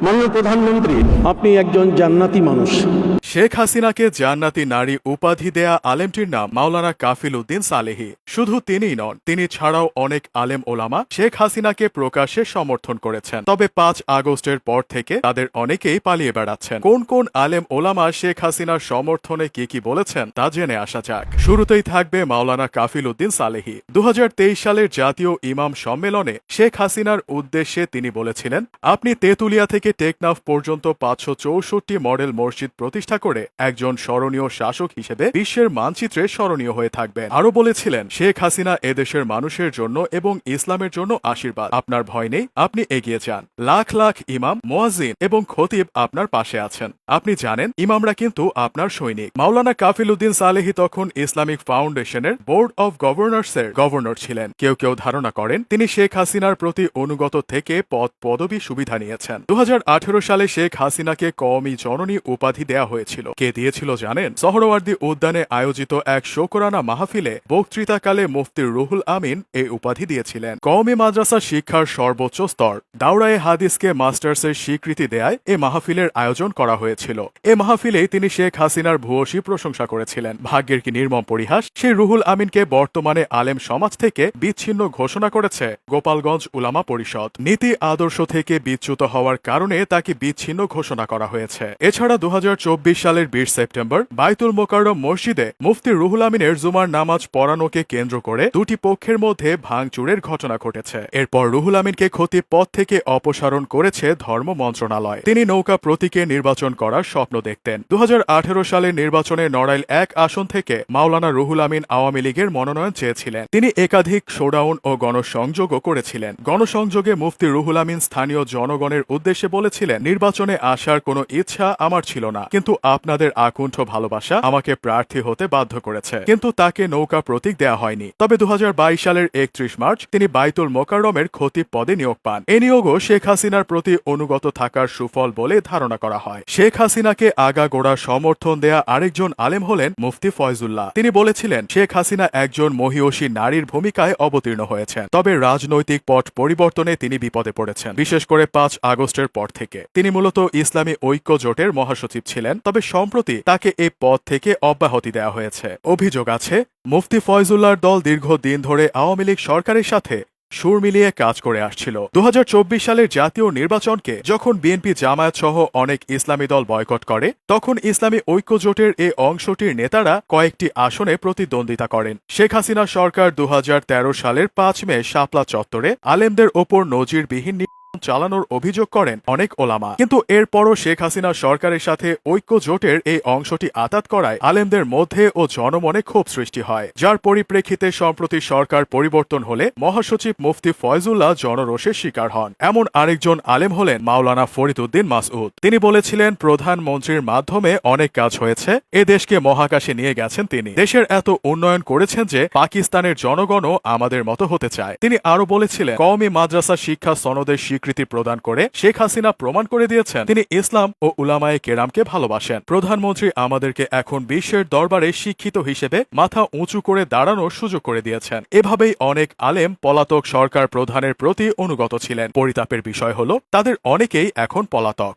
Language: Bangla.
মাননীয় প্রধানমন্ত্রী, আপনি একজন জান্নাতি মানুষ। শেখ হাসিনাকে জান্নাতি নারী উপাধি দেয়া আলেমটির নাম মাওলানা কাফিল উদ্দিন সালেহী। শুধু তিনিই নন, তিনি ছাড়াও অনেক আলেম ওলামা শেখ হাসিনাকে প্রকাশ্যে সমর্থন করেছেন। তবে ৫ আগস্টের পর থেকে তাদের অনেকেই পালিয়ে বেড়াচ্ছেন। কোন কোন আলেম ওলামা শেখ হাসিনার সমর্থনে কি বলেছেন তা জেনে আসা যাক। শুরুতেই থাকবে মাওলানা কাফিল উদ্দিন সালেহী। ২০২৩ সালের জাতীয় ইমাম সম্মেলনে শেখ হাসিনার উদ্দেশ্যে তিনি বলেছিলেন, আপনি তেঁতুলিয়া থেকে টেকনাফ পর্যন্ত ৫৬৪ মডেল মসজিদ প্রতিষ্ঠা করে একজন স্মরণীয় শাসক হিসেবে বিশ্বের মানচিত্রে স্মরণীয় হয়ে থাকবেন। আরও বলেছিলেন, শেখ হাসিনা এদেশের মানুষের জন্য এবং ইসলামের জন্য আশীর্বাদ। আপনার ভয় নেই, আপনি এগিয়ে যান। লাখ লাখ ইমাম, মুয়াজ্জিন এবং খতিব আপনার পাশে আছেন। আপনি জানেন, ইমামরা কিন্তু আপনার সৈনিক। মাওলানা কাফিল উদ্দিন সালেহী তখন ইসলামিক ফাউন্ডেশনের বোর্ড অব গভর্নর্সের গভর্নর ছিলেন। কেউ কেউ ধারণা করেন তিনি শেখ হাসিনার প্রতি অনুগত থেকে পদ পদবি সুবিধা নিয়েছেন। ২০১৮ সালে শেখ হাসিনাকে কওমি জননী উপাধি দেয়া হয়েছিল। কে দিয়েছিল জানেন? সোহরাওয়ার্দী উদ্যানে আয়োজিত এক শোকরানা মাহফিলে বক্তৃতাকালে মুফতি রুহুল আমিন এই উপাধি দিয়েছিলেন। কওমি মাদ্রাসা শিক্ষার সর্বোচ্চ স্তর দাওরায়ে হাদিসকে মাস্টার্সের স্বীকৃতি দেয়ায় এ মাহফিলের আয়োজন করা হয়েছিল। এ মাহফিলেই তিনি শেখ হাসিনার ভূয়সী প্রশংসা করেছিলেন। ভাগ্যের কি নির্মম পরিহাস, সেই রুহুল আমিনকে বর্তমানে আলেম সমাজ থেকে বিচ্ছিন্ন ঘোষণা করেছে গোপালগঞ্জ উলামা পরিষদ। নীতি আদর্শ থেকে বিচ্যুত হওয়ার কারণে তাকে বিচ্ছিন্ন ঘোষণা করা হয়েছে। এছাড়া ২০২৪ সালের ২০ সেপ্টেম্বর বাইতুল মোকাররম মসজিদে মুফতি রুহুল আমিনের জুমার নামাজ পড়ানোকে কেন্দ্র করে দুটি পক্ষের মধ্যে ভাঙচুরের ঘটনা ঘটেছে। এরপর রুহুল আমিনকে খতিব পদ থেকে অপসারণ করেছে ধর্ম মন্ত্রণালয়। তিনি নৌকা প্রতীকে নির্বাচন করার স্বপ্ন দেখতেন। ২০১৮ সালের নির্বাচনে নড়াইল ১ আসন থেকে মাওলানা রুহুল আমিন আওয়ামী লীগের মনোনয়ন চেয়েছিলেন। তিনি একাধিক শোডাউন ও গণসংযোগও করেছিলেন। গণসংযোগে মুফতি রুহুল আমিন স্থানীয় জনগণের উদ্দেশ্যে বলেছিলেন, নির্বাচনে আসার কোনো ইচ্ছা আমার ছিল না, কিন্তু আপনাদের আকুণ্ঠ ভালোবাসা আমাকে প্রার্থী হতে বাধ্য করেছে। কিন্তু তাকে নৌকা প্রতীক দেয়া হয়নি। তবে ২০২২ সালের ৩১ মার্চ তিনি বাইতুল মোকাররমের খতিব পদে নিয়োগ পান। এ নিয়োগও শেখ হাসিনার প্রতি অনুগত থাকার সুফল বলে ধারণা করা হয়। শেখ হাসিনাকে আগাগোড়া সমর্থন দেয়া আরেকজন আলেম হলেন মুফতি ফয়জুল্লাহ। তিনি বলেছিলেন, শেখ হাসিনা একজন মহিয়সী নারীর ভূমিকায় অবতীর্ণ হয়েছেন। তবে রাজনৈতিক পট পরিবর্তনে তিনি বিপদে পড়েছেন, বিশেষ করে ৫ আগস্টের পর থেকে। তিনি মূলত ইসলামী ঐক্য জোটের মহাসচিব ছিলেন। তবে সম্প্রতি তাকে এই পদ থেকে অব্যাহতি দেওয়া হয়েছে। অভিযোগ আছে, মুফতি ফয়জুল্লাহর দল দীর্ঘদিন ধরে আওয়ামী লীগ সরকারের সাথে সুর মিলিয়ে কাজ করে আসছিল। ২০২৪ সালের জাতীয় নির্বাচনকে যখন বিএনপি, জামায়াত সহ অনেক ইসলামী দল বয়কট করে, তখন ইসলামী ঐক্য জোটের এই অংশটির নেতারা কয়েকটি আসনে প্রতিদ্বন্দ্বিতা করেন। শেখ হাসিনা সরকার ২০১৩ সালের ৫ মে শাপলা চত্বরে আলেমদের ওপর নজিরবিহীন চালানোর অভিযোগ করেন অনেক ওলামা। কিন্তু এরপরও শেখ হাসিনা সরকারের সাথে ঐক্য জোটের এই অংশটি আঁতাত করায় আলেমদের মধ্যে ও জনমনে ক্ষোভ সৃষ্টি হয়, যার পরিপ্রেক্ষিতে সম্প্রতি সরকার পরিবর্তন হলে মহাসচিব মুফতি ফয়জুল্লাহ জনরোষের শিকার হন। এমন আরেকজন আলেম হলেন মাওলানা ফরিদ উদ্দিন মাসউদ। তিনি বলেছিলেন, প্রধানমন্ত্রীর মাধ্যমে অনেক কাজ হয়েছে, এ দেশকে মহাকাশে নিয়ে গেছেন তিনি। দেশের এত উন্নয়ন করেছেন যে পাকিস্তানের জনগণও আমাদের মতো হতে চায়। তিনি আরো বলেছিলেন, কওমি মাদ্রাসা শিক্ষা সনদের স্বীকৃতি প্রদান করে শেখ হাসিনা প্রমাণ করে দিয়েছেন তিনি ইসলাম ও উলামায়ে কেরামকে ভালোবাসেন। প্রধানমন্ত্রী আমাদেরকে এখন বিশ্বের দরবারে শিক্ষিত হিসেবে মাথা উঁচু করে দাঁড়ানোর সুযোগ করে দিয়েছেন। এভাবেই অনেক আলেম পলাতক সরকার প্রধানের প্রতি অনুগত ছিলেন। পরিতাপের বিষয় হলো, তাদের অনেকেই এখন পলাতক।